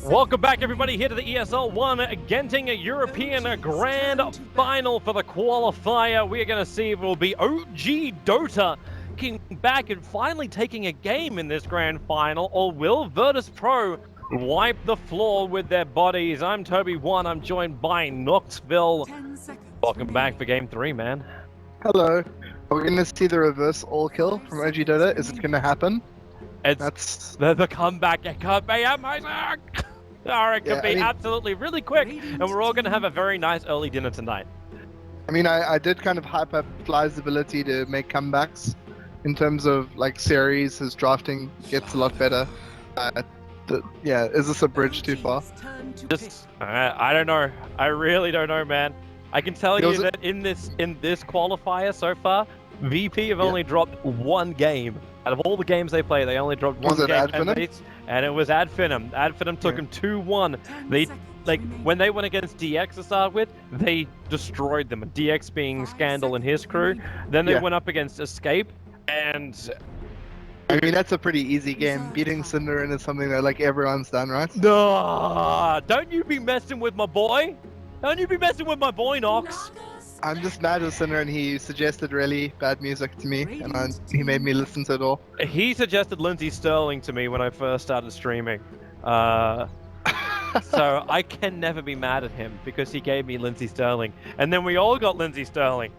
Welcome back, everybody, here to the ESL One Genting European Grand Final for the qualifier. We are going to see if it will be OG Dota coming back and finally taking a game in this Grand Final, or will Virtus.Pro wipe the floor with their bodies? I'm Toby1, I'm joined by Knoxville. Welcome back for Game 3, man. Hello. Are we going to see the reverse all kill from OG Dota? Is it going to happen? It's the comeback. It could be amazing. Or it could be absolutely really quick, and we're all going to have a very nice early dinner tonight. I mean, I did kind of hype up Fly's ability to make comebacks in terms of like series. His drafting gets a lot better. Yeah, is this a bridge too far? I don't know. I really don't know, man. I can tell you that in this qualifier so far, VP have only dropped one game. Out of all the games they play, they only dropped one game, and it was Adfinum. Adfinum took them 2-1. They when they went against DX to start with, they destroyed them. DX being Scandal and his crew. Then they went up against Escape, and I mean that's a pretty easy game. Beating Cinderin is something that like everyone's done, right? No, don't you be messing with my boy. Don't you be messing with my boy, Nox. I'm just mad at Cinder, and he suggested really bad music to me, and he made me listen to it all. He suggested Lindsay Sterling to me when I first started streaming. So I can never be mad at him because he gave me Lindsay Sterling. And then we all got Lindsay Sterling.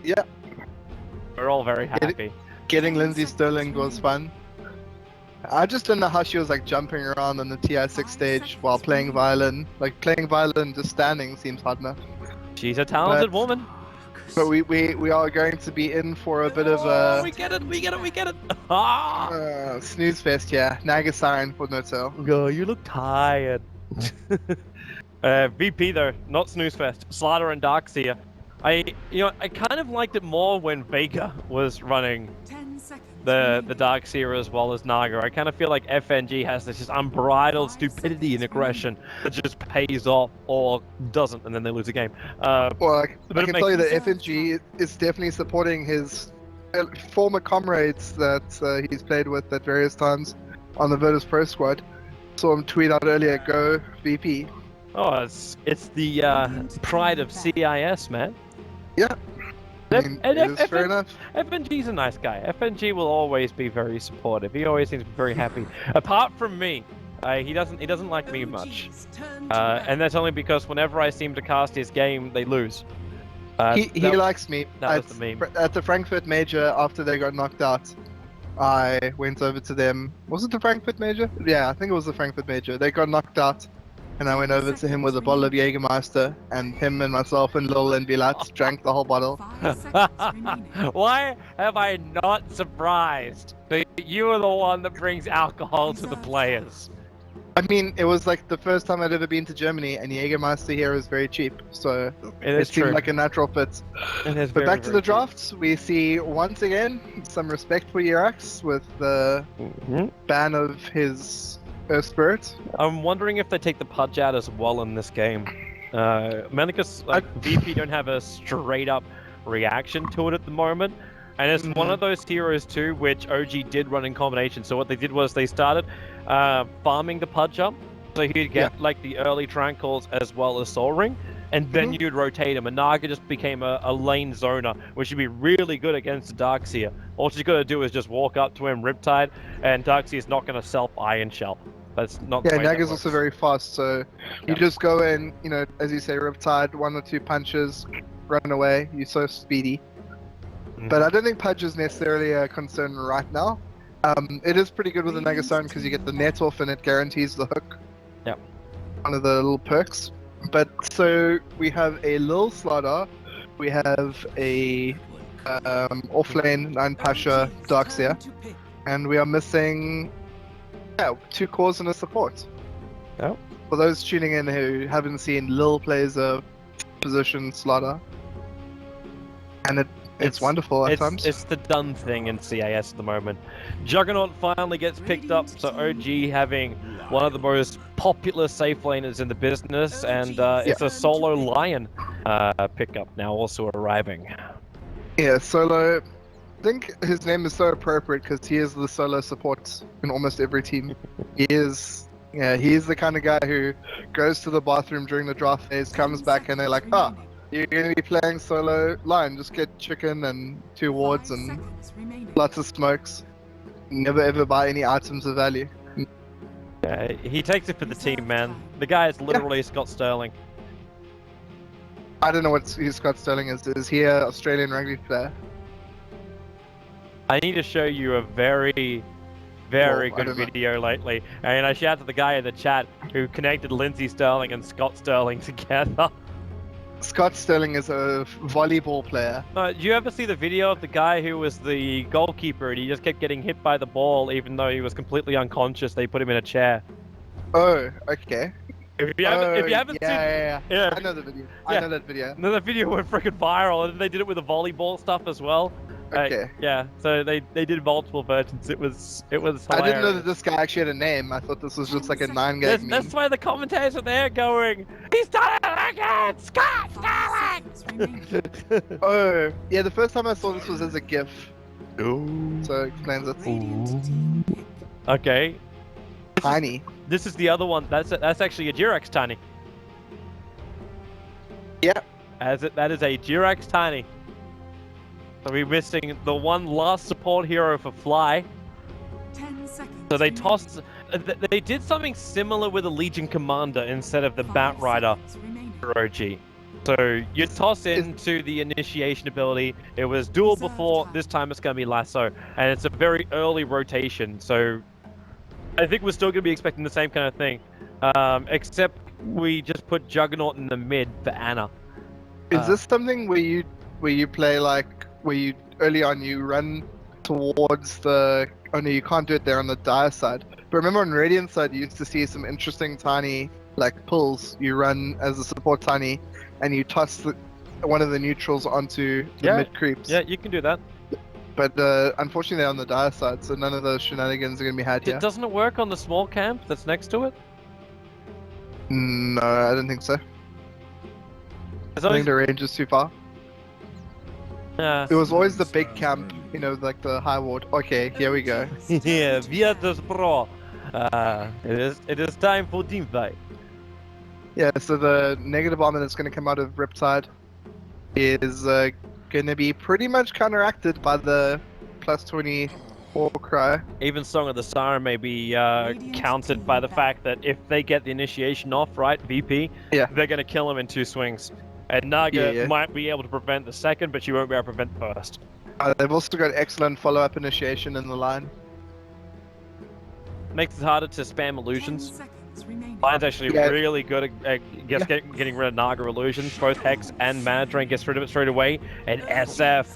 Yeah. We're all very happy. Getting Lindsay Sterling was fun. I just don't know how she was like jumping around on the TI6 stage while playing violin. Like playing violin just standing seems hard enough. She's a talented woman. But we are going to be in for a bit of a... We get it! Snooze fest, yeah. Nagasaren for no tail. Oh, you look tired. VP though, not snooze fest. Slider and Darkseer. I kind of liked it more when Vega was running the Darkseer as well as Naga. I kind of feel like FNG has this just unbridled stupidity and aggression that just pays off or doesn't, and then they lose a game. Well, I can tell you that FNG is definitely supporting his former comrades that he's played with at various times on the Virtus.Pro squad. Saw him tweet out earlier, "Go VP." Oh, it's the pride of CIS, man. Yeah. I mean, fair enough. FNG's a nice guy. FNG will always be very supportive. He always seems very happy. Apart from me, he doesn't like me much, and that's only because whenever I seem to cast his game, they lose. He likes me. That was the meme. At the Frankfurt Major, after they got knocked out, I went over to them. Was it the Frankfurt Major? Yeah, I think it was the Frankfurt Major. They got knocked out. And I went over to him with a bottle of Jägermeister, and him and myself and Lil and Bilat drank the whole bottle. Why am I not surprised that you are the one that brings alcohol to the players? I mean, it was like the first time I'd ever been to Germany, and Jägermeister here is very cheap, so it seemed like a natural fit. But back to the drafts, we see once again some respect for Yerax with the ban of his Spirit. I'm wondering if they take the Pudge out as well in this game. Menicus, VP don't have a straight up reaction to it at the moment. And it's one of those heroes too, which OG did run in combination. So what they did was they started farming the Pudge up. So he'd get like the early Tranquils as well as Soul Ring. And then you'd rotate him, and Naga just became a lane zoner, which would be really good against Darkseer. All she's got to do is just walk up to him, Riptide, and Darkseer's not going to self-Iron Shell. That's not the way Naga's also very fast, so you just go in, as you say, Riptide, 1 or 2 punches, run away, you're so speedy. But I don't think Pudge is necessarily a concern right now. It is pretty good with the Nagasone because you get the net off and it guarantees the hook. Yep. One of the little perks. But so we have a Lil Slaughter, we have a offlane 9 Pasha Darkseer, and we are missing 2 cores and a support. Oh. For those tuning in who haven't seen, Lil plays a position Slaughter, and it's wonderful at times. It's the done thing in CIS at the moment. Juggernaut finally gets picked up, so OG having one of the most popular safe laners in the business, and it's a solo Lion pickup now also arriving. Yeah, solo. I think his name is so appropriate because he is the solo support in almost every team. He is Yeah, he's the kind of guy who goes to the bathroom during the draft phase, comes back, and they're like, "Oh, you're going to be playing solo line. Just get chicken and 2 wards and lots of smokes. Never ever buy any items of value." Yeah, he takes it for the team, man. The guy is literally Scott Sterling. I don't know who Scott Sterling is. Is he an Australian rugby player? I need to show you a very good video lately. And I shout out to the guy in the chat who connected Lindsay Sterling and Scott Sterling together. Scott Sterling is a volleyball player. Did you ever see the video of the guy who was the goalkeeper and he just kept getting hit by the ball even though he was completely unconscious? They put him in a chair. Oh, okay. If you haven't seen... Yeah. I know the video. I know that video. No, that video went freaking viral, and they did it with the volleyball stuff as well. Okay. Yeah, so they did multiple versions. It was hilarious. I didn't know that this guy actually had a name. I thought this was just like a 9-gag meme. That's why the commentators are there going, "He's done it again! Scott Sterling!" Oh, yeah, the first time I saw this was as a GIF. Ooh. So it explains it. Ooh. Okay. Tiny. This is the other one. That's actually a Jirax Tiny. Yeah. That is a Jirax Tiny. So we're missing the one last support hero for Fly. 10 seconds. So they tossed... They did something similar with a Legion Commander instead of the Bat Rider for OG. So you toss into the initiation ability. It was dual before, this time it's going to be Lasso. And it's a very early rotation, so... I think we're still going to be expecting the same kind of thing. Except we just put Juggernaut in the mid for Anna. Is this something where you play like... where you early on you run towards the no, you can't do it there on the dire side, but remember on Radiant side you used to see some interesting tiny like pulls. You run as a support tiny and you toss one of the neutrals onto the mid creeps. Yeah, you can do that, but unfortunately they're on the dire side, so none of those shenanigans are going to be had here. Doesn't it work on the small camp that's next to it? No, I don't think so. I think the range is too far. It was always the big camp, you know, like the high ward. Okay, here we go. Yeah, Virtus.Pro. It is time for team fight. Yeah, so the negative armor that's going to come out of Riptide is going to be pretty much counteracted by the plus 20 war cry. Even Song of the Siren may be countered by the fact that if they get the initiation off, right, VP, they're going to kill him in 2 swings. And Naga might be able to prevent the second, but she won't be able to prevent the first. They've also got excellent follow-up initiation in the line. Makes it harder to spam illusions. Line's actually really good at getting rid of Naga illusions. Both Hex and Mana Drain gets rid of it straight away. And SF.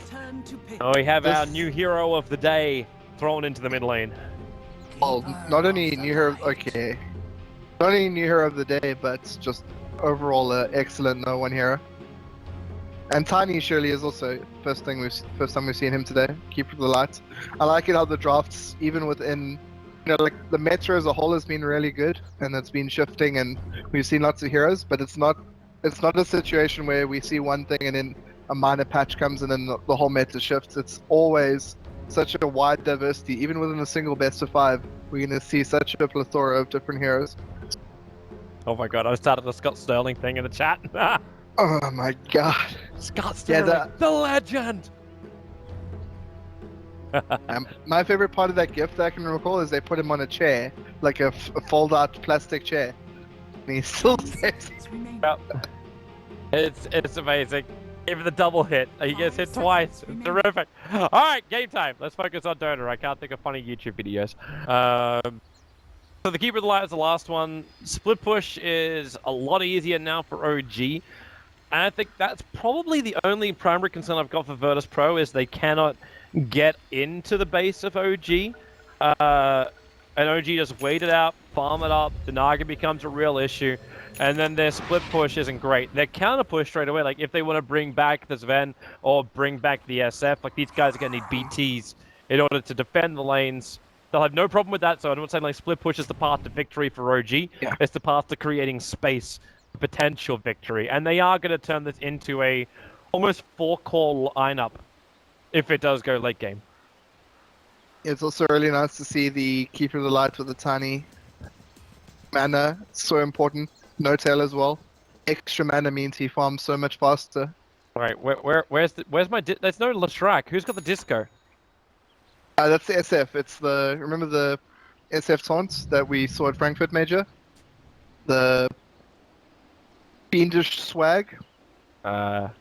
Oh, we have our new hero of the day thrown into the mid lane. Well, not only new hero, not only new hero of the day, but just overall excellent no one hero. And Tiny surely is also first time we've seen him today. Keep the light. I like it how the drafts, even within, you know, like the meta as a whole has been really good, and it's been shifting, and we've seen lots of heroes. But it's not a situation where we see one thing and then a minor patch comes and then the whole meta shifts. It's always such a wide diversity. Even within a single best of 5, we're going to see such a plethora of different heroes. Oh my god, I started the Scott Sterling thing in the chat. Oh my god. Scott Sterling, the legend! My favorite part of that gift that I can recall is they put him on a chair, like a fold-out plastic chair. And he still stays. It's amazing. Even the double hit. He gets hit twice. It's terrific. Alright, game time. Let's focus on Dota. I can't think of funny YouTube videos. So the Keeper of the Light is the last one. Split push is a lot easier now for OG. And I think that's probably the only primary concern I've got for Virtus.Pro is they cannot get into the base of OG. And OG just wait it out, farm it up, the Naga becomes a real issue. And then their split push isn't great. Their counter push straight away, like if they want to bring back the Sven or bring back the SF, like these guys are going to need BTs in order to defend the lanes. They'll have no problem with that, so I'm not saying like split push is the path to victory for OG. Yeah. It's the path to creating space, potential victory. And they are going to turn this into a almost 4-core lineup if it does go late game. It's also really nice to see the Keeper of the Light with the Tiny Mana, so important. No tail as well. Extra mana means he farms so much faster. Alright, where's my there's no Lashrak. Who's got the disco? That's the SF. It's the, remember the SF taunts that we saw at Frankfurt Major? The fiendish swag? Don't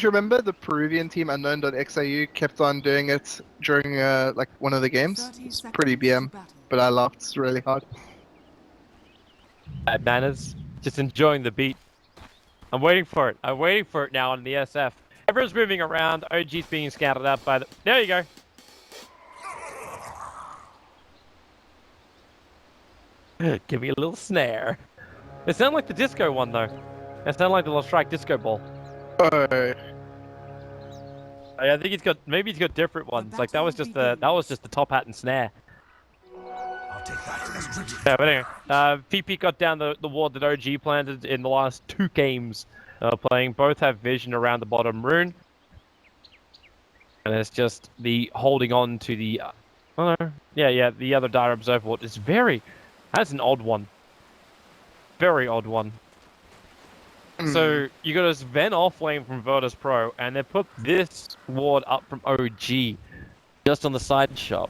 you remember the Peruvian team unknown.xiu kept on doing it during like one of the games? It's pretty BM, but I laughed really hard. Bad manners. Just enjoying the beat. I'm waiting for it. I'm waiting for it now on the SF. Everyone's moving around. OG's being scouted out by the... There you go. Give me a little snare. It sounded like the disco one though. It sounded like the Lost Strike disco ball. Oh. I think maybe he's got different ones. Like that was just the top hat and snare. I'll take that as tribute. Yeah, but anyway, PP got down the ward that OG planted in the last 2 games playing. Both have vision around the bottom rune, and it's just the holding on to the. Oh no, yeah, the other dire observer ward is very. That's an odd one. Very odd one. So you got a Ven off lane from Virtus.Pro, and they put this ward up from OG, just on the side shop.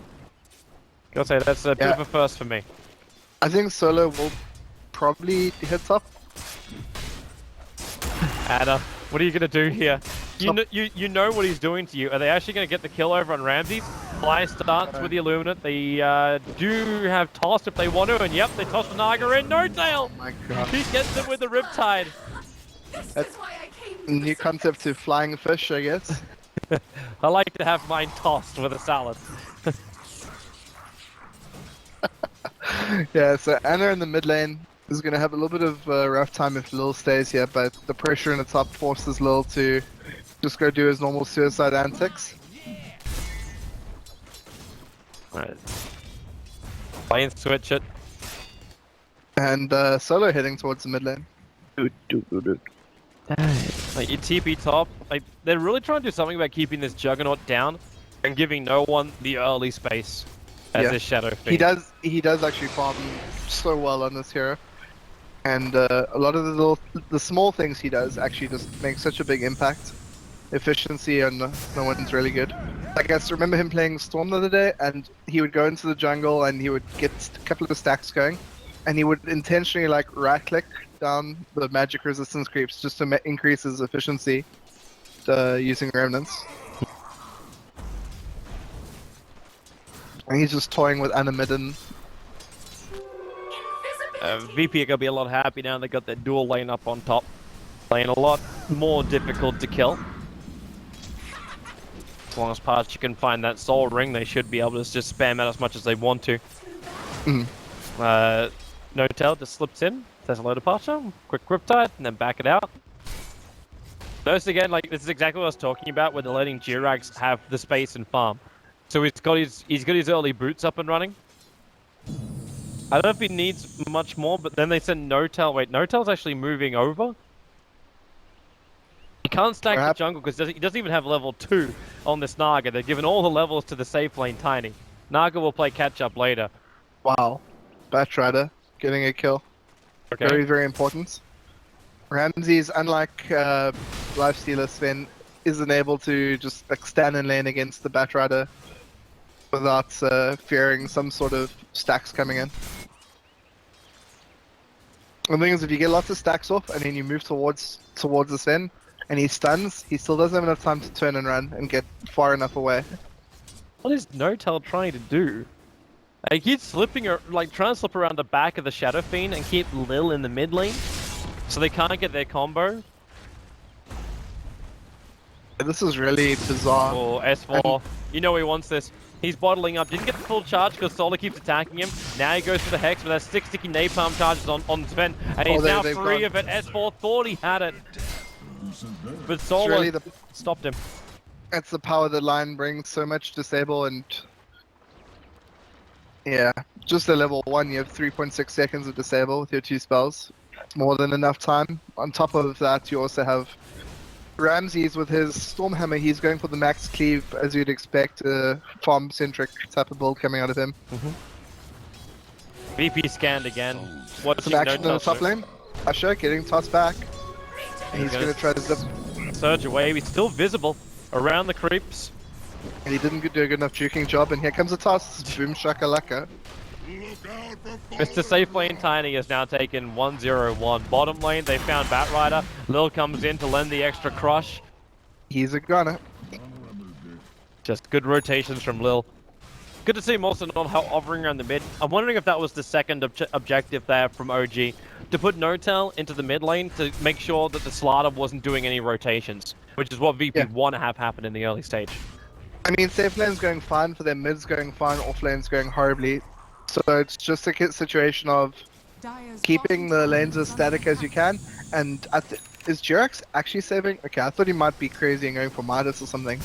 Gotta say that's a bit of a first for me. I think Solo will probably hit top. Ada, what are you gonna do here? You know what he's doing to you. Are they actually gonna get the kill over on Ramses? Fly starts with the Illuminate. They do have toss if they want to, and yep, they toss the Naga in. No tail. Oh my god. He gets it with the Riptide. That's a new concept to flying fish, I guess. I like to have mine tossed with a salad. Yeah, so Anna in the mid lane is going to have a little bit of a rough time if Lil stays here, but the pressure in the top forces Lil to just go do his normal suicide antics. Alright. Play and switch it. And Solo heading towards the mid lane. Like your TP top, like they're really trying to do something about keeping this Juggernaut down and giving no one the early space as this Shadow Fiend. He does actually farm so well on this hero, and a lot of the small things he does actually just make such a big impact. Efficiency and no one's really good. Like I just remember him playing Storm the other day, and he would go into the jungle and he would get a couple of stacks going, and he would intentionally like right click down the magic resistance creeps just to increase his efficiency using remnants. And he's just toying with Animidden. VP are gonna be a lot happy now they got that dual lane up on top. Lane a lot more difficult to kill. As long as Parch can find that soul ring, they should be able to just spam out as much as they want to. No tail just slips in, says hello to Parcher, quick Riptide, and then back it out. Notice again, like this is exactly what I was talking about, where they're letting Jirags have the space and farm. So he's got his early boots up and running. I don't know if he needs much more, but then they send No Tail. Wait, No Tail's actually moving over. He can't stack the jungle because he doesn't even have level 2 on this Naga. They're giving all the levels to the safe lane Tiny. Naga will play catch up later. Wow. Batrider getting a kill. Okay. Very, very important. Ramses, unlike Lifestealer Sven, isn't able to just like stand in lane against the Batrider without fearing some sort of stacks coming in. The thing is, if you get lots of stacks off and then you move towards the Sven and he stuns, he still doesn't have enough time to turn and run and get far enough away. What is No Tail trying to do? Like he's slipping, like trying to slip around the back of the Shadow Fiend and keep Lil in the mid lane, so they can't get their combo. This is really bizarre. Oh, S4. You know he wants this. He's bottling up. Didn't get the full charge because Solar keeps attacking him. Now he goes for the Hex, but has 6 sticky napalm charges on Sven. And he's now free of it. S4 thought he had it. But Solar really stopped him. That's the power that Line brings. So much disable and... Yeah, just at level 1 you have 3.6 seconds of disable with your 2 spells. More than enough time. On top of that you also have Ramses with his Stormhammer. He's going for the max cleave as you'd expect, farm-centric type of build coming out of him. VP scanned again. Watching Some action no in the top lane. Usher getting tossed back. And he's gonna try to zip. Surge away. He's still visible around the creeps. And he didn't do a good enough juking job. And here comes a toss. Boom shakalaka. Mr. Safe Lane Tiny has now taken 1-0-1. Bottom lane, they found Batrider. Lil comes in to lend the extra crush. He's a gunner. Just good rotations from Lil. Good to see him also not hovering around the mid. I'm wondering if that was the second objective there from OG. To put Notel into the mid lane to make sure that the Slaughter wasn't doing any rotations. Which is what VP want to have happen in the early stage. I mean, safe lane's going fine for them, mid's going fine, off lane's going horribly. So it's just a situation of keeping the lanes as static as you can. And is Jirax actually saving? Okay, I thought he might be crazy and going for Midas or something.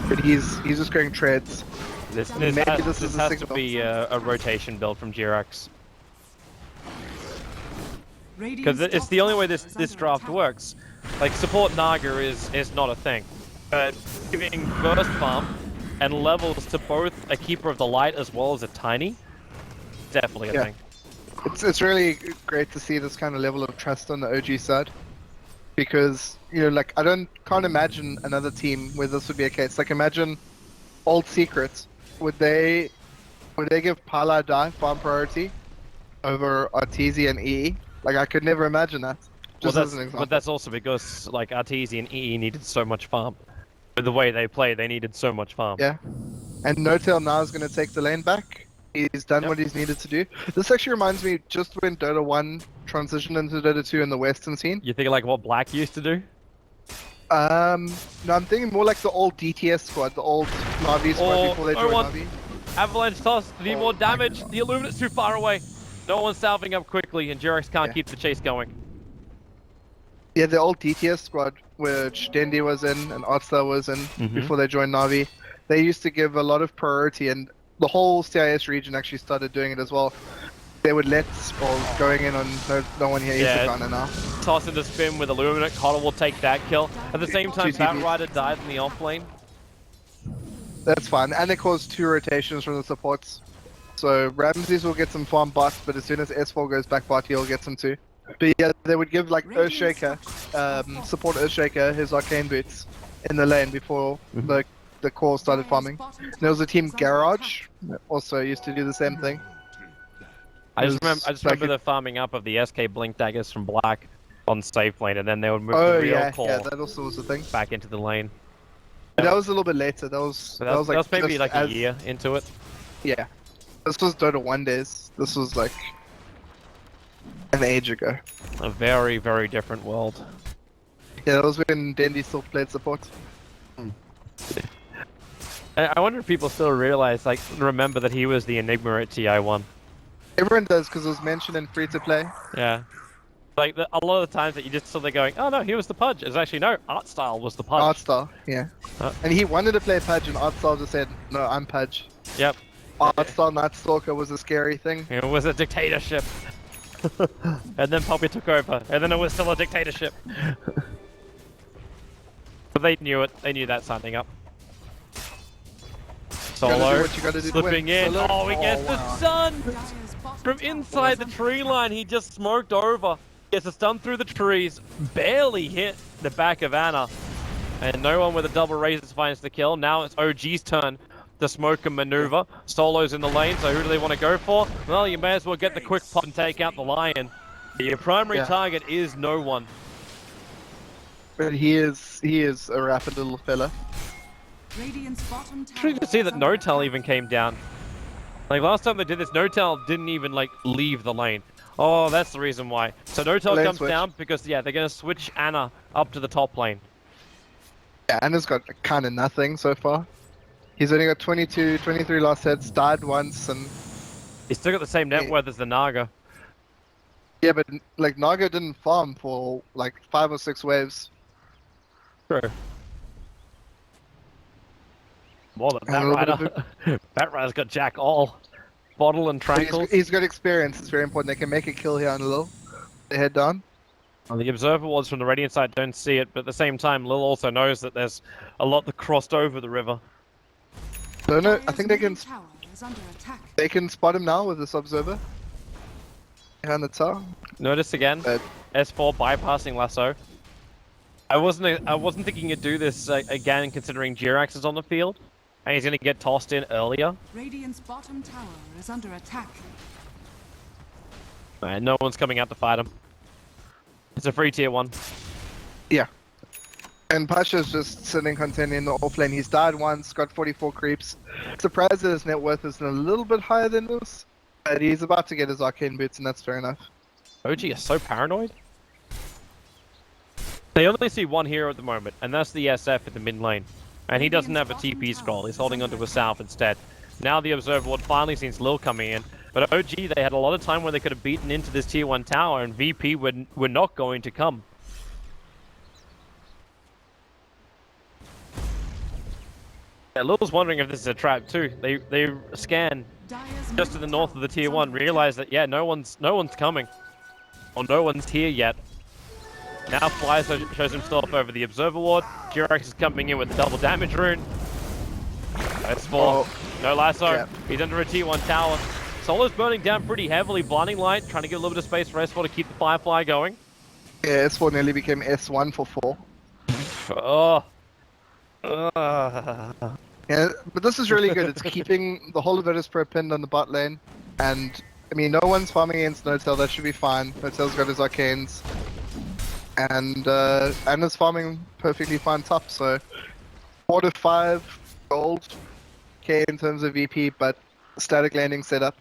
But he's just going treads. This has to be a rotation build from Jirax. Because it's the only way this draft works. Like, support Naga is not a thing. But giving burst farm and levels to both a Keeper of the Light as well as a Tiny, definitely a thing. It's really great to see this kind of level of trust on the OG side. Because, you know, like, can't imagine another team where this would be a case. Like, imagine Old Secrets. Would they give Pala Die farm priority over Arteezy and EE? Like, I could never imagine that. Just as an example. But that's also because, like, Arteezy and EE needed so much farm. With the way they play, they needed so much farm. Yeah. And Notel now is going to take the lane back. He's done what he's needed to do. This actually reminds me just when Dota 1 transitioned into Dota 2 in the Western scene. You think like what Black used to do? No, I'm thinking more like the old DTS squad, the old Navi squad before they joined Navi. Avalanche toss, need more damage. The Illuminate's too far away. No one's salving up quickly, and Jirax can't keep the chase going. Yeah, the old DTS squad, which Dendi was in and Artstar was in before they joined Navi, they used to give a lot of priority, and the whole CIS region actually started doing it as well. They would let going in on no one here. He's a gunner now. Toss into spin with Illuminate. Coddle will take that kill. At the same time, Batrider died in the off lane. That's fine, and it caused 2 rotations from the supports. So Ramses will get some farm bot, but as soon as S4 goes back bot, he'll get some too. But yeah, they would give like Earthshaker, support Earthshaker his arcane boots in the lane before the core started farming. And there was a team Garage that also used to do the same thing. I just remember the farming up of the SK Blink Daggers from Black on safe lane, and then they would move the real core that also was a thing. back into the lane. But that was a little bit later. That was maybe like a year into it. Yeah, this was Dota 1 days. This was like an age ago. A very, very different world. Yeah, that was when Dendi still played support. I wonder if people still realize, like, remember that he was the Enigma at TI1. Everyone does, because it was mentioned in free-to-play. Yeah. Like, a lot of the times that you just saw there going, oh no, he was the Pudge. It's actually, no, Artstyle was the Pudge. Artstyle, yeah. And he wanted to play Pudge, and Artstyle just said, no, I'm Pudge. Yep. Artstyle Night Stalker was a scary thing. It was a dictatorship. And then Poppy took over, and then it was still a dictatorship. But they knew it. They knew that signing up. Solo, slipping in. Solo. Oh, he gets the stun! From inside the tree line, he just smoked over. Gets a stun through the trees, barely hit the back of Anna. And no one with a double razors finds the kill. Now it's OG's turn to smoke and maneuver. Solo's in the lane, so who do they want to go for? Well, you may as well get the quick pop and take out the Lion. Your primary target is no one. But he is a rapid little fella. Interesting to see that Notel even came down. Like last time they did this, Notel didn't even like leave the lane. Oh, that's the reason why. So Notel comes down because they're gonna switch Anna up to the top lane. Yeah, Anna's got kind of nothing so far. He's only got 23 last hits, died once, and he's still got the same net worth as the Naga. Yeah, but like Naga didn't farm for like 5 or 6 waves. True. More than Batrider. Batrider's got Jack all. Bottle and Tranquil. He's got experience, it's very important. They can make a kill here on Lil. They head down. Well, the Observer Wards from the Radiant side don't see it, but at the same time, Lil also knows that there's a lot that crossed over the river. Don't know, I think they can spot him now with this Observer. behind the tower. Notice again, S4 bypassing Lasso. I wasn't thinking you'd do this again, considering Jirax is on the field, and he's gonna get tossed in earlier. Radiant's bottom tower is under attack. And no one's coming out to fight him. It's a free tier 1. Yeah. And Pasha's just sitting content in the offlane. He's died once, got 44 creeps. Surprised that his net worth is a little bit higher than this. But he's about to get his arcane boots, and that's fair enough. OG is so paranoid. They only see one hero at the moment, and that's the SF in the mid lane. And he doesn't have a TP scroll, he's holding onto a South instead. Now the Observer Ward finally sees Lil coming in, but OG, they had a lot of time where they could have beaten into this tier 1 tower, and VP were not going to come. Yeah, Lil's wondering if this is a trap too. They scan just to the north of the tier 1, realize that yeah, no one's coming. Or no one's here yet. Now Fly shows himself over the Observer Ward. Jirax is coming in with the double damage rune. S4. No Lasso. Yeah. He's under a tier 1 tower. Solo's burning down pretty heavily. Blinding Light, trying to get a little bit of space for S4 to keep the Firefly going. Yeah, S4 nearly became S1 for 4. Oh. Yeah, but this is really good. It's keeping the whole of Virtus.Pro pinned on the bot lane. And, I mean, no one's farming against Notel. That should be fine. Notel's got his arcanes. And is farming perfectly fine top. So, 4 to 5 gold. Okay, in terms of VP, but static landing setup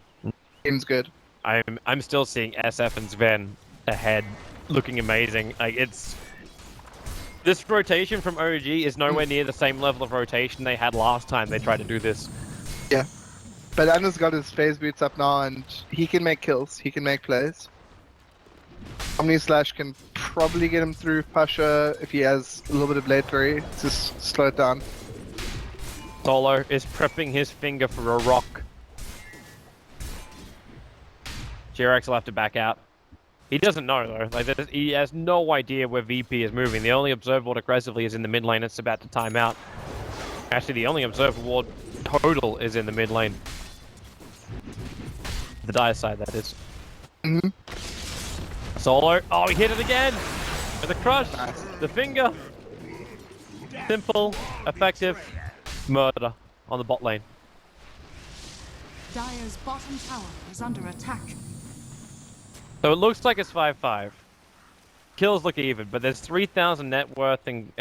seems good. I'm still seeing SF and Sven ahead, looking amazing. Like this rotation from OG is nowhere near the same level of rotation they had last time they tried to do this. Yeah, but Anna's got his phase boots up now, and he can make kills. He can make plays. Omni Slash can probably get him through Pasha if he has a little bit of blade flurry to slow it down. Solo is prepping his finger for a rock. Jirax will have to back out. He doesn't know though. Like he has no idea where VP is moving. The only Observer Ward aggressively is in the mid lane. It's about to time out. Actually, the only Observer Ward total is in the mid lane. The dire side, that is. Solo. Oh, he hit it again! With a crush! Nice. The finger! Simple, effective, murder on the bot lane. Dire's bottom tower is under attack. So it looks like it's 5-5. Kills look even, but there's 3,000 net worth and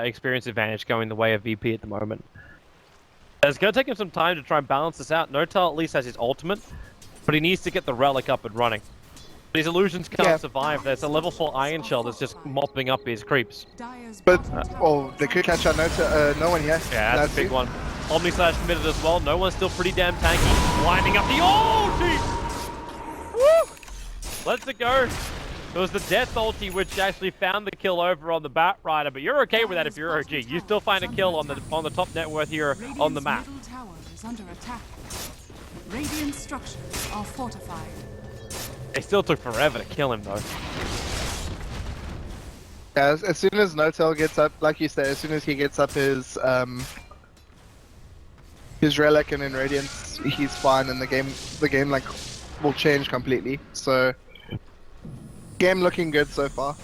experience advantage going the way of VP at the moment. It's going to take him some time to try and balance this out. Notel at least has his ultimate, but he needs to get the relic up and running. But his illusions can't survive. There's a level 4 Iron Shell that's just mopping up his creeps. But, they could catch out no one yet. Yeah, that's a big one. Omni Slash committed as well. No one's still pretty damn tanky. Winding up the... Oh, jeez! Woo! Let's it go. It was the Death ulti which actually found the kill over on the Bat Rider, but you're okay with that if you're OG. You still find a kill on the top net worth here on the map. Middle tower is under attack. Radiant structures are fortified. It still took forever to kill him though. Yeah, as soon as Notel gets up, like you say, as soon as he gets up his relic and in Radiance, he's fine, and the game like will change completely. So, game looking good so far.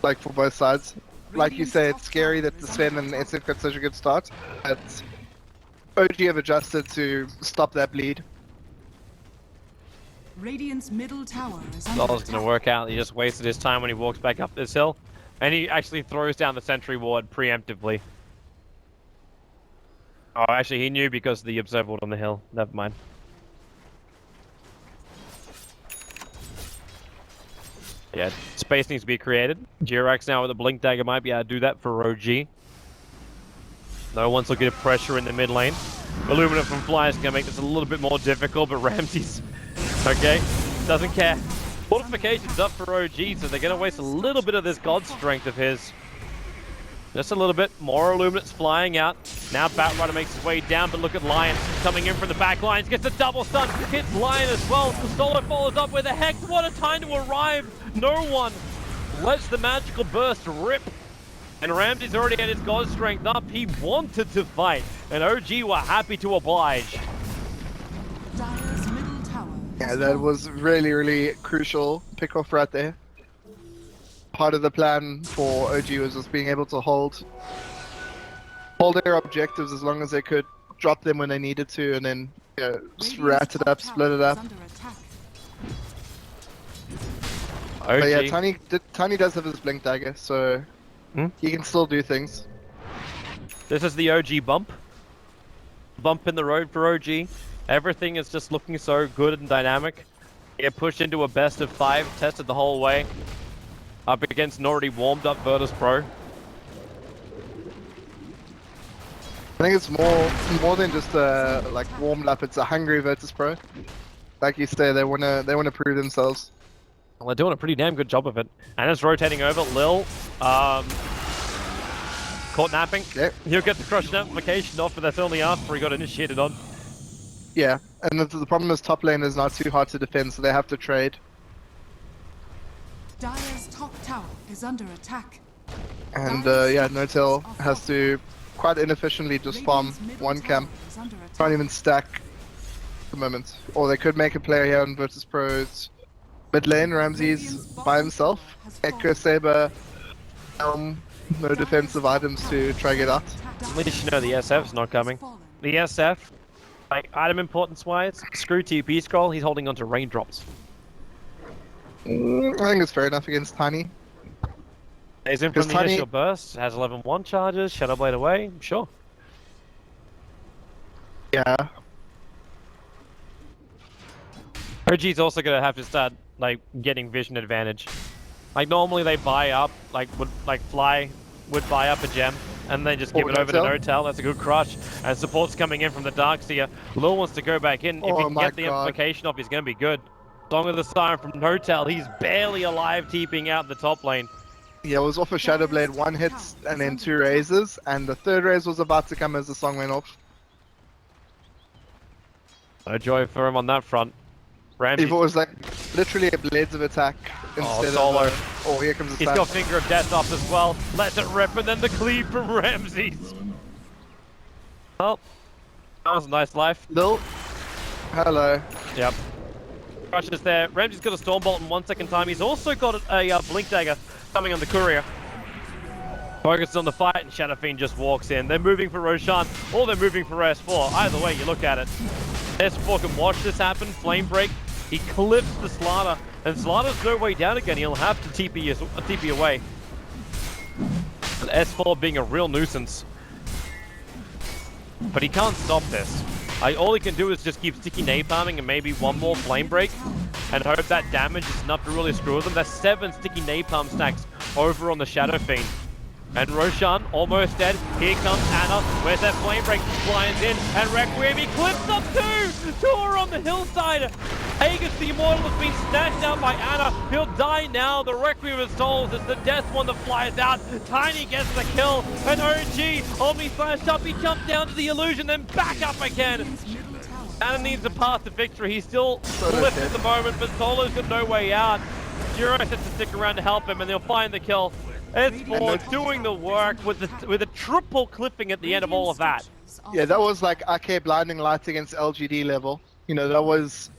Like for both sides. Like you say, it's scary that the Sven and SF got such a good start, but OG have adjusted to stop that bleed. Radiant's middle tower is under Solo's attack. gonna work out. He just wasted his time when he walks back up this hill, and he actually throws down the sentry ward preemptively. Oh, actually, he knew because of the observer ward on the hill. Never mind. Yeah, space needs to be created. Jirax now with a blink dagger might be able to do that for OG. No one's looking at pressure in the mid lane. Illumina from Fly is gonna make this a little bit more difficult, but Ramsey's okay, doesn't care. Fortification's up for OG, so they're gonna waste a little bit of this god strength of his. Just a little bit. More Illuminates flying out. Now Batrider makes his way down, but look at Lion coming in from the back lines. Gets a double stun. Hits Lion as well. Solo follows up with a Hex. What a time to arrive. No one lets the magical burst rip. And Ramsey's already had his god strength up. He wanted to fight. And OG were happy to oblige. Dire's middle tower Yeah, that was really, really crucial pick-off right there. Part of the plan for OG was just being able to hold their objectives as long as they could, drop them when they needed to, and then just rat it up, split it up. But yeah, Tiny does have his blink dagger, so he can still do things. This is the OG bump. Bump in the road for OG. Everything is just looking so good and dynamic. Get pushed into a best of 5, tested the whole way. Up against an already warmed up Virtus.Pro. I think it's more than just like warmed up. It's a hungry Virtus.Pro. Like you say, they wanna prove themselves. Well, they're doing a pretty damn good job of it. And it's rotating over. Lil, caught napping. Yep. He'll get the crush notification off, but that's only after he got initiated on. Yeah, and the problem is top lane is not too hard to defend, so they have to trade. Dire's top tower is under attack. And yeah, Notel has to quite inefficiently just farm one camp. Can't even stack at the moment. Or they could make a play here on Virtus.Pro's mid lane. Ramsey's by himself. Echo Saber, no defensive items to try get out. At least you know the SF's not coming. The SF, like item importance wise, screw TP scroll, he's holding onto raindrops. I think it's fair enough against Tiny. He's in from the initial burst, has 11-1 charges, Shadow Blade away, sure. Yeah. OG's also gonna have to start like getting vision advantage. Like normally they buy up, Fly would buy up a gem and then just give it over to Notel. That's a good crush. And support's coming in from the Darkseer. Lil wants to go back in. If he can get the amplification off, he's gonna be good. Song of the Siren from Notel. He's barely alive, TPing out in the top lane. Yeah, it was off a Shadow Blade, 1 hit and then 2 raises, and the 3rd raise was about to come as the song went off. No joy for him on that front. Ramsey. If it was like literally a Blades of Attack instead Solo. of oh, here comes the He's got Finger of Death off as well. Let it rip, and then the cleave from Ramses. Well, that was a nice life. Lil, hello. Yep. Crush is there. Ramsey's got a Stormbolt in 1 second time. He's also got a Blink Dagger coming on the Courier. Focused on the fight, and Shadow Fiend just walks in. They're moving for Roshan, or they're moving for S4. Either way you look at it. S4 can watch this happen. Flame Break. He clips the Slaughter, and Slaughter's no way down again. He'll have to TP away. And S4 being a real nuisance. But he can't stop this. All he can do is just keep sticky napalming and maybe one more Flame Break and hope that damage is enough to really screw them. There's 7 sticky napalm stacks over on the Shadow Fiend. And Roshan almost dead. Here comes Anna. Where's that Flame Break? Flies in, and Requiem, he clips up too! Tor on the hillside. Aegis the Immortal has been snatched out by Anna. He'll die now. The Requiem of Souls is the death one that flies out. Tiny gets the kill. And OG, Omni flashed up. He jumps down to the illusion, then back up again. Anna needs a path to victory. He's still flipped at the moment, but Solo's got no way out. Juro has to stick around to help him, and they'll find the kill. S4 doing the work with a triple clipping at the end of all of that. Yeah, that was like RK Blinding Lights against LGD level. You know, that was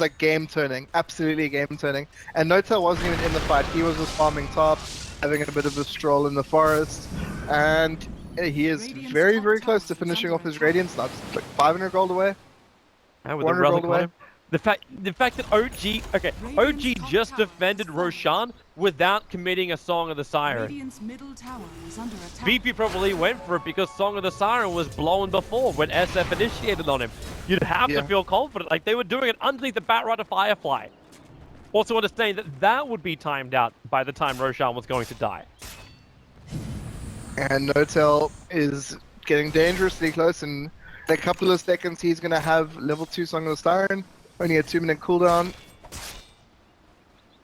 like game turning, absolutely game turning. And Notel wasn't even in the fight. He was just farming top, having a bit of a stroll in the forest, and he is very, very close to finishing off his Radiance. That's like 500 gold away. And with the relic on him. The fact that OG just defended Roshan without committing a Song of the Siren. VP probably went for it because Song of the Siren was blown before when SF initiated on him. You'd have to feel confident, like they were doing it underneath the Batrider Firefly. Also understanding that would be timed out by the time Roshan was going to die. And Notel is getting dangerously close, and in a couple of seconds he's going to have level 2 Song of the Siren. Only a 2-minute cooldown.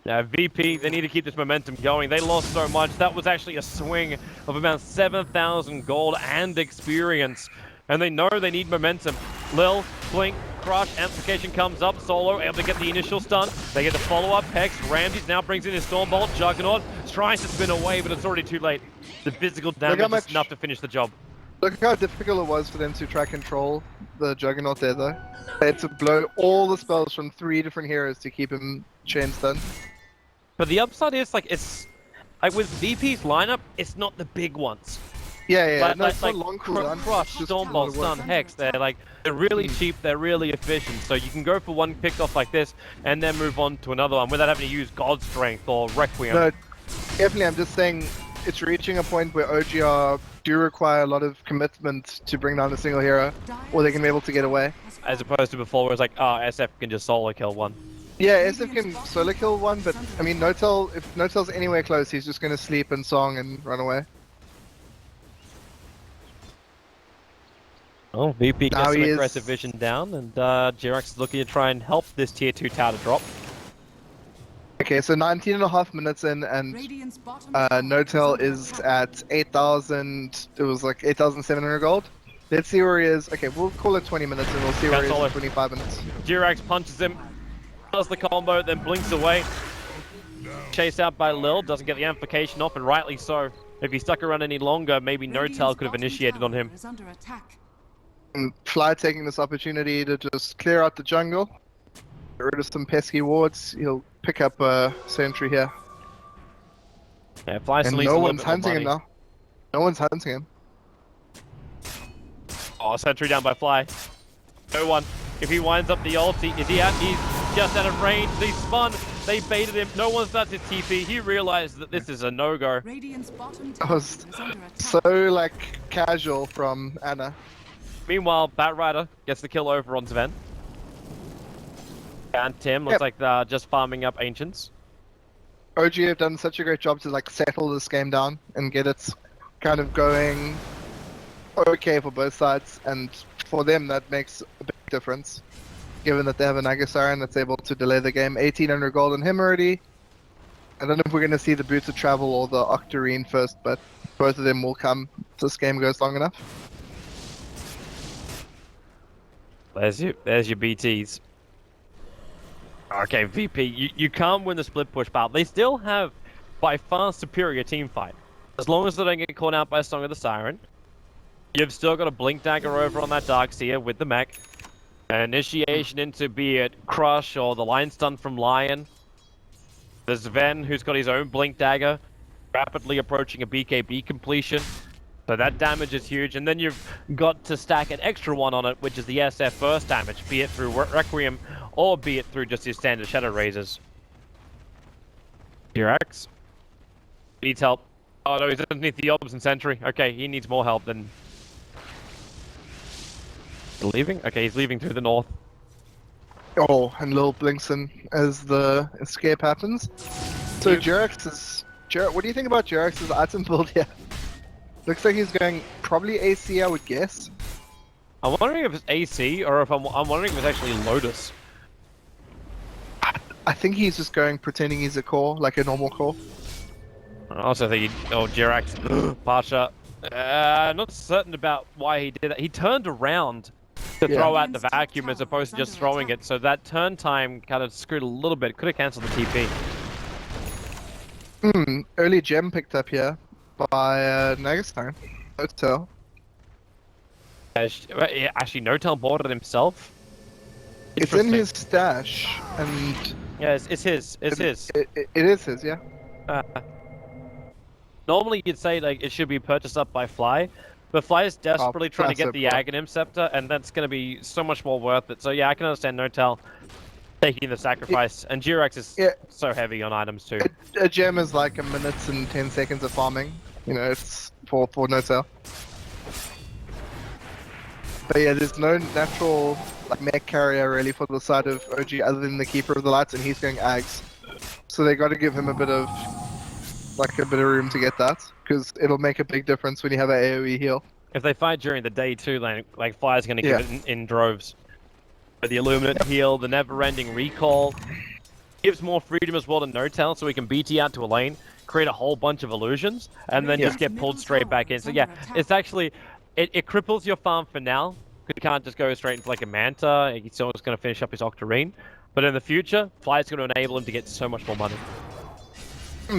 Yeah, VP, they need to keep this momentum going. They lost so much. That was actually a swing of about 7,000 gold and experience. And they know they need momentum. Lil, Blink, Crush, Amplification comes up. Solo able to get the initial stun. They get the follow-up. Hex, Ramses now brings in his Stormbolt. Juggernaut tries to spin away, but it's already too late. The physical damage is enough to finish the job. Look how difficult it was for them to try control the Juggernaut there, though. They had to blow all the spells from 3 different heroes to keep him chain stunned. But the upside is, like, it's... Like, with VP's lineup, it's not the big ones. Yeah, no, like, it's not long cooldown. Crush, Stormbolt, Stun, Hex, they're really cheap, they're really efficient, so you can go for one pick-off like this, and then move on to another one without having to use God Strength or Requiem. No, definitely, I'm just saying, it's reaching a point where OGR do require a lot of commitment to bring down a single hero, or they can be able to get away. As opposed to before, where it's like, SF can just solo kill one. Yeah, SF can solo kill one, but I mean, Notel, if Notel's anywhere close, he's just gonna sleep and song and run away. Oh, VP gets some aggressive vision down, and Jirax is looking to try and help this tier 2 tower to drop. Okay, so 19.5 minutes in, and Notel is at 8,000. It was like 8,700 gold. Let's see where he is. Okay, we'll call it 20 minutes, and we'll see where he is in 25 minutes. Jirax punches him, does the combo, then blinks away. Chased out by Lil, doesn't get the amplification off, and rightly so. If he stuck around any longer, maybe Notel could have initiated on him. And Fly taking this opportunity to just clear out the jungle, get rid of some pesky wards. He'll pick up a sentry here. Yeah, Fly and no one's hunting him now. No one's hunting him. Oh, sentry down by Fly. No one. If he winds up the ulti, is he out? He's just out of range. They spun. They baited him. No one's at his TP. He realized that this is a no-go. That was so, like, casual from Anna. Meanwhile, Batrider gets the kill over on Sven. And Tim looks like they're just farming up Ancients. OG have done such a great job to like settle this game down and get it kind of going okay for both sides, and for them that makes a big difference, given that they have an Agasarian that's able to delay the game. 1,800 gold on him already. I don't know if we're going to see the Boots of Travel or the Octarine first, but both of them will come if this game goes long enough. There's your BTs. Okay, VP, you can't win the split push battle. They still have by far superior team fight. As long as they don't get caught out by Song of the Siren, you've still got a Blink Dagger over on that Darkseer with the mech. An initiation into be it Crush or the Line Stun from Lion. There's Ven, who's got his own Blink Dagger, rapidly approaching a BKB completion. So that damage is huge, and then you've got to stack an extra one on it, which is the SF burst damage, be it through Requiem, or be it through just his standard Shadow Razors. Jirax needs help. Oh no, he's underneath the Orbs and Sentry. Okay, he needs more help than... Leaving? Okay, he's leaving through the north. Oh, and Lil blinks in as the escape happens. So Jirax is... what do you think about Jirax's item build here? Looks like he's going probably AC, I would guess. I'm wondering if it's AC or if I'm wondering if it's actually Lotus. I think he's just going pretending he's a core, like a normal core. I also think Jirax, Pasha. Not certain about why he did that. He turned around to throw out the vacuum as opposed to just throwing it, so that turn time kind of screwed a little bit. Could have cancelled the TP. Early gem picked up here by Nagastar. Notel. Actually, Notel bought it himself. It's in his stash, and... Yeah, it's his. It's his. It is his, yeah. Normally you'd say like it should be purchased up by Fly, but Fly is desperately trying to get the Aghanim Scepter, and that's going to be so much more worth it. So yeah, I can understand Notel taking the sacrifice, and Jirax is so heavy on items too. A gem is like a minute and 10 seconds of farming. You know, it's for Notel. But yeah, there's no natural like mech carrier really for the side of OG other than the Keeper of the Lights, and he's going Ags. So they got to give him a bit of room to get that, because it'll make a big difference when you have an AoE heal. If they fight during the day too, like Fly's going to give it in droves. But the Illuminate heal, the never-ending recall, gives more freedom as well to Notel, so we can BT out to a lane, create a whole bunch of illusions, and then just get pulled straight back in. So yeah, it's actually, it cripples your farm for now, because you can't just go straight into like a Manta, he's still just going to finish up his Octarine. But in the future, Fly's going to enable him to get so much more money.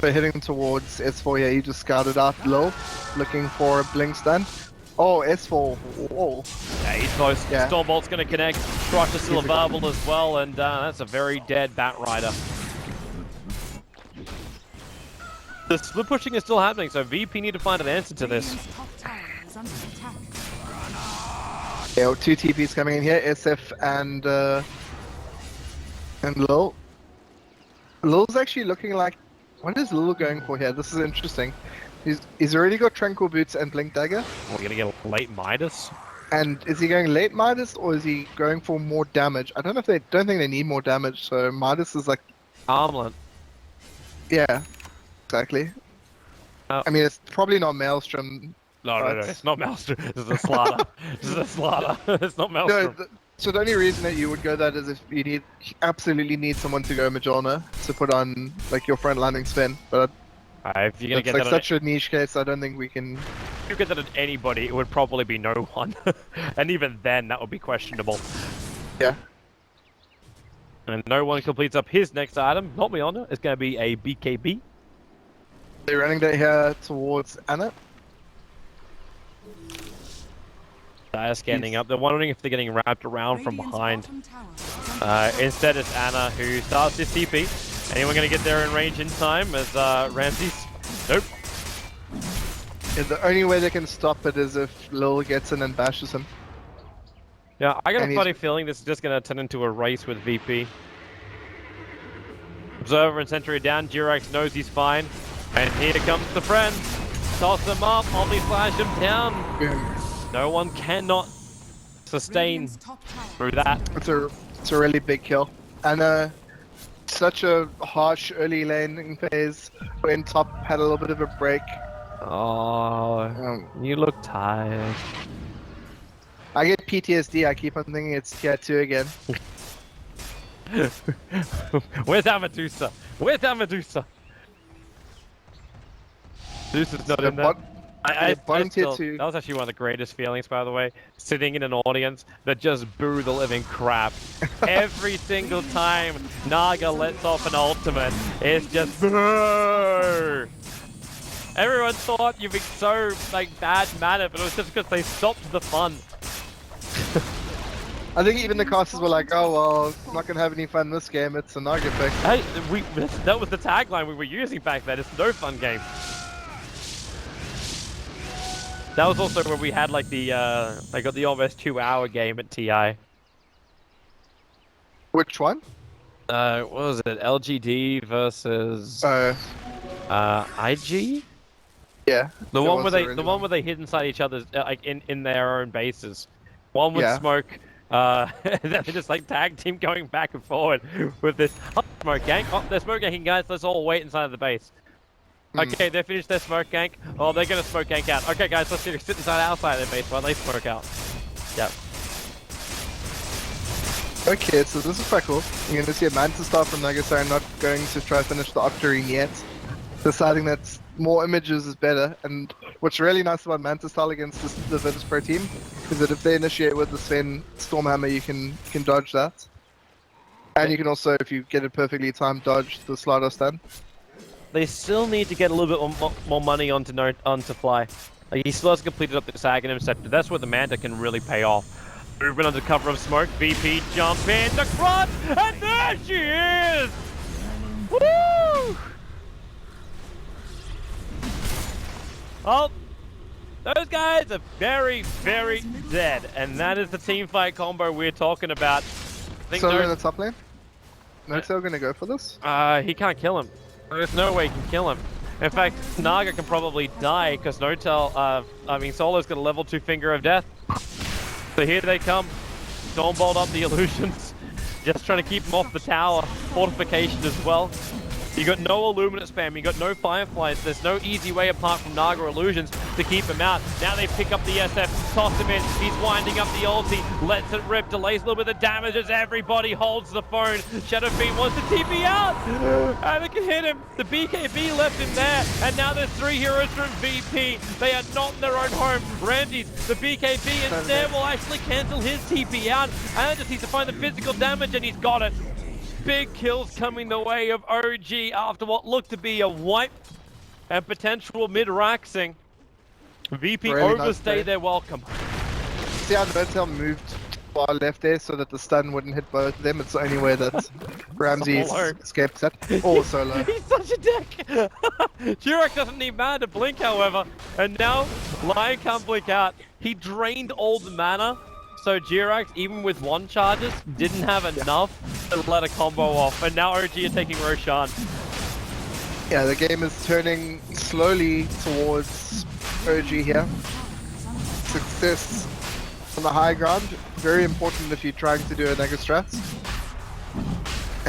They're heading towards S4 here. He just scouted out low, looking for a blink stun. Oh, S4. Whoa. Yeah, he's close. Yeah. Stormbolt's going to connect. Crusher's still available as well, and that's a very dead Bat Rider. The split pushing is still happening, so VP need to find an answer to this. Yeah, 2 TPs coming in here, SF and Lil. Lil's actually looking like... What is Lil going for here? This is interesting. He's already got Tranquil Boots and Blink Dagger. We're going to get a late Midas. And is he going late Midas or is he going for more damage? I don't know if don't think they need more damage, so Midas is like... Armlet. Yeah, exactly. I mean, it's probably not Maelstrom. No, it's not Maelstrom. This is a Slaughter. This is a Slaughter. It's not Maelstrom. No, so the only reason that you would go that is if you absolutely need someone to go Majorna to put on like your front landing spin. But if you're gonna get like that such a niche case, I don't think we can. If you get that at anybody, it would probably be no one, and even then, that would be questionable. Yeah. And no one completes up his next item. Not Majorna. It's gonna be a BKB. They're running that here towards Anna. They're scanning up. They're wondering if they're getting wrapped around from behind. Instead, it's Anna who starts his TP. Anyone going to get there in range in time as Ramses? Nope. Yeah, the only way they can stop it is if Lil gets in and bashes him. Yeah, I got a funny feeling this is just going to turn into a race with VP. Observer and Sentry down. Jirax knows he's fine. And here comes the friend. Toss him up. Omni flash him down. Yeah. No one cannot sustain through that. It's a really big kill. And such a harsh early laning phase when top had a little bit of a break. Oh, you look tired. I get PTSD. I keep on thinking it's tier 2 again. Where's our Medusa? Where's our Medusa? Medusa's not in there. That was actually one of the greatest feelings, by the way, sitting in an audience that just boo the living crap. Every single time Naga lets off an ultimate, it's just boo! Everyone thought you'd be so, like, bad mannered, but it was just because they stopped the fun. I think even the casters were like, oh well, I'm not gonna have any fun this game, it's a Naga pick. Hey, that was the tagline we were using back then, it's no fun game. That was also when we had like the, they got the almost 2-hour game at TI. Which one? What was it? LGD versus IG? Yeah. The one where they hid inside each other's, like in their own bases. One would smoke, and then they just like tag team going back and forward with this smoke gank. Oh, they're smoke ganking, guys. Let's all wait inside of the base. Okay, they finished their smoke gank. Oh, they're gonna smoke gank out. Okay, guys, let's sit inside outside their base while they smoke out. Yep. Okay, so this is quite cool. You're gonna see a Manta Star from Nagasar not going to try to finish the Octarine yet. Deciding that more images is better. And what's really nice about Manta Star against the Virtus.Pro team is that if they initiate with the Sven Stormhammer, you can dodge that. And you can also, if you get it perfectly timed, dodge the Slider stun. They still need to get a little bit more money onto Fly. Like, he still hasn't completed up the Aghanim sector. That's where the Manta can really pay off. Movement under cover of smoke. VP jump in the front, and there she is! Woo! Well, those guys are very, very dead, and that is the team fight combo we're talking about. So in the top lane? No-Tail gonna go for this? He can't kill him. There's no way he can kill him. In fact, Naga can probably die because No-Tail, Solo's got a level 2 Finger of Death. So here they come. Stormbolt up the illusions. Just trying to keep him off the tower. Fortification as well. You got no Illuminate spam, you got no Fireflies, there's no easy way apart from Naga Illusions to keep him out. Now they pick up the SF, toss him in, he's winding up the ulti, lets it rip, delays a little bit of damage as everybody holds the phone. Shadow Fiend wants to TP out, and they can hit him. The BKB left him there, and now there's 3 heroes from VP. They are not in their own home. Ramses, the BKB instead will actually cancel his TP out, and just needs to find the physical damage, and he's got it. Big kills coming the way of OG after what looked to be a wipe and potential mid-raxing. VP Really nice overstay play. their welcome. See how Notel moved far left there so that the stun wouldn't hit both of them. It's the only way that Ramsey Solo. escapes that. Or solo. He's such a dick! Jurek doesn't need mana to blink, however. And now, Lion can't blink out. He drained all the mana. So Jirax, even with one charges, didn't have enough to let a combo off. And now OG are taking Roshan. Yeah, the game is turning slowly towards OG here. Success on the high ground, very important if you're trying to do a Naga strat.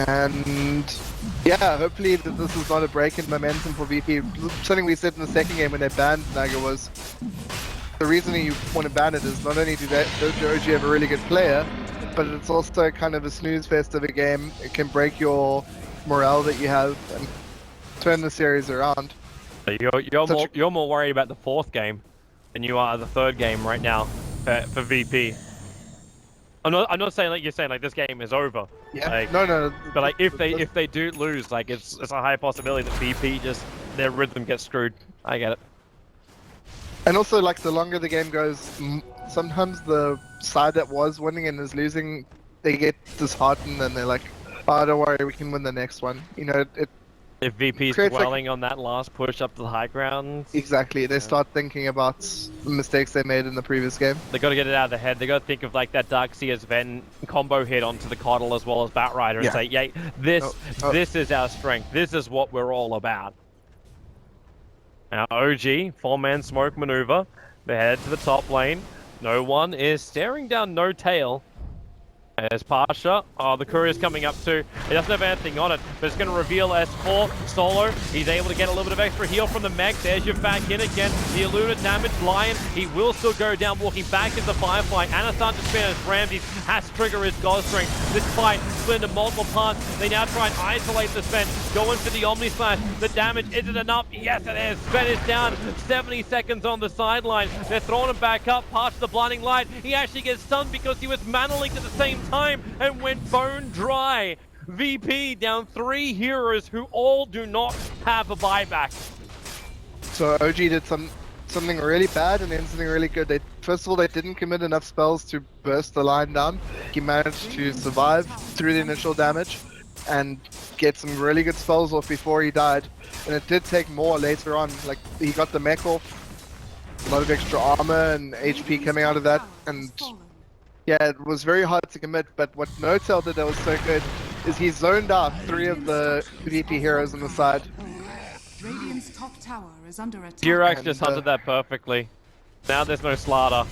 And yeah, hopefully this is not a break in momentum for VP. Something we said in the second game when they banned Naga was the reason you want to ban it is not only do OG have a really good player, but it's also kind of a snooze fest of a game. It can break your morale that you have and turn the series around. You're more worried about the fourth game than you are the third game right now for VP. I'm not saying like you're saying like this game is over. Yeah. Like, no. But like if they do lose, like it's a high possibility that VP just their rhythm gets screwed. I get it. And also, like, the longer the game goes, sometimes the side that was winning and is losing, they get disheartened and they're like, oh, don't worry, we can win the next one. You know, if VP's dwelling on that last push up to the high ground. Exactly, they start thinking about the mistakes they made in the previous game. They got to get it out of their head. They got to think of like that Dark Seer's Ven combo hit onto the Coddle as well as Batrider and say, yeah, this is our strength. This is what we're all about. Now OG, 4-man smoke maneuver. They head to the top lane. No one is staring down No Tail. There's Pasha. Oh, the courier's coming up too. It doesn't have anything on it, but it's going to reveal S4. Solo, he's able to get a little bit of extra heal from the mech. There's your back in again. The Illuna damage. Lion, he will still go down, walking back into Firefly. Anasan to spin as Ramsey has to trigger his God Strength. This fight split into multiple parts. They now try and isolate the Sven. Go in for the Omni Slash. The damage, is it enough? Yes, it is. Sven is down. 70 seconds on the sideline. They're throwing him back up past the blinding light. He actually gets stunned because he was mana linked at the same time and went bone dry. VP down 3 heroes who all do not have a buyback. So OG did something really bad and then something really good. First of all, they didn't commit enough spells to burst the line down. He managed to survive through the initial damage and get some really good spells off before he died. And it did take more later on. Like, he got the mech off, a lot of extra armor and HP coming out of that, and yeah, it was very hard to commit, but what Notel did that was so good is he zoned out 3 of the VP heroes on the side. Radiant's top tower is under attack. Jirax just hunted that perfectly. Now there's no Slaughter.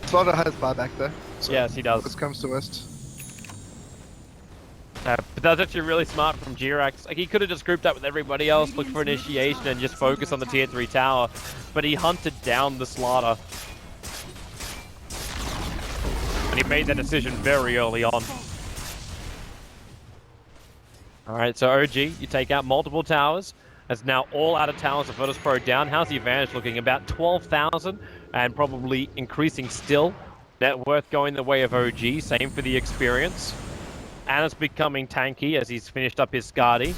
Slaughter has buyback though. So yes, he does. This comes to worst. But that's actually really smart from Jirax. Like, he could have just grouped that with everybody else, looked for initiation and just focus on the tier 3 tower. But he hunted down the Slaughter. And he made that decision very early on. Alright, so OG, you take out multiple towers. As now all out of towers of Virtus.Pro down. How's the advantage looking? About 12,000 and probably increasing still. Net worth going the way of OG, same for the experience. Anna's becoming tanky as he's finished up his Skadi.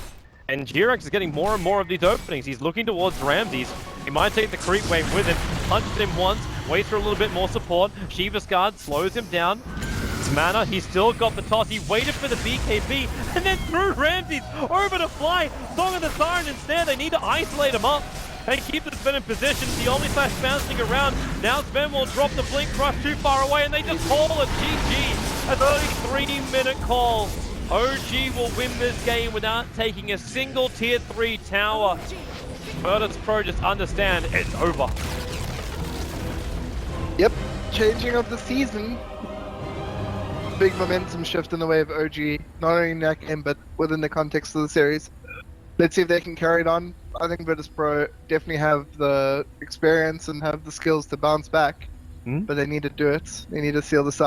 And Jirax is getting more and more of these openings. He's looking towards Ramses. He might take the creep wave with him. Punches him once, waits for a little bit more support. Shiva's guard slows him down. It's mana, he's still got the toss. He waited for the BKB and then threw Ramses over to Fly. Song of the Siren instead. They need to isolate him up and keep the Sven in position. The Omni Slash bouncing around. Now Sven will drop the Blink Crush too far away and they just call a GG. A 33-minute call. OG will win this game without taking a single tier 3 tower. Virtus.Pro just understand it's over. Yep, changing of the season. Big momentum shift in the way of OG, not only in that game, but within the context of the series. Let's see if they can carry it on. I think Virtus.Pro definitely have the experience and have the skills to bounce back, but they need to do it. They need to seal this out.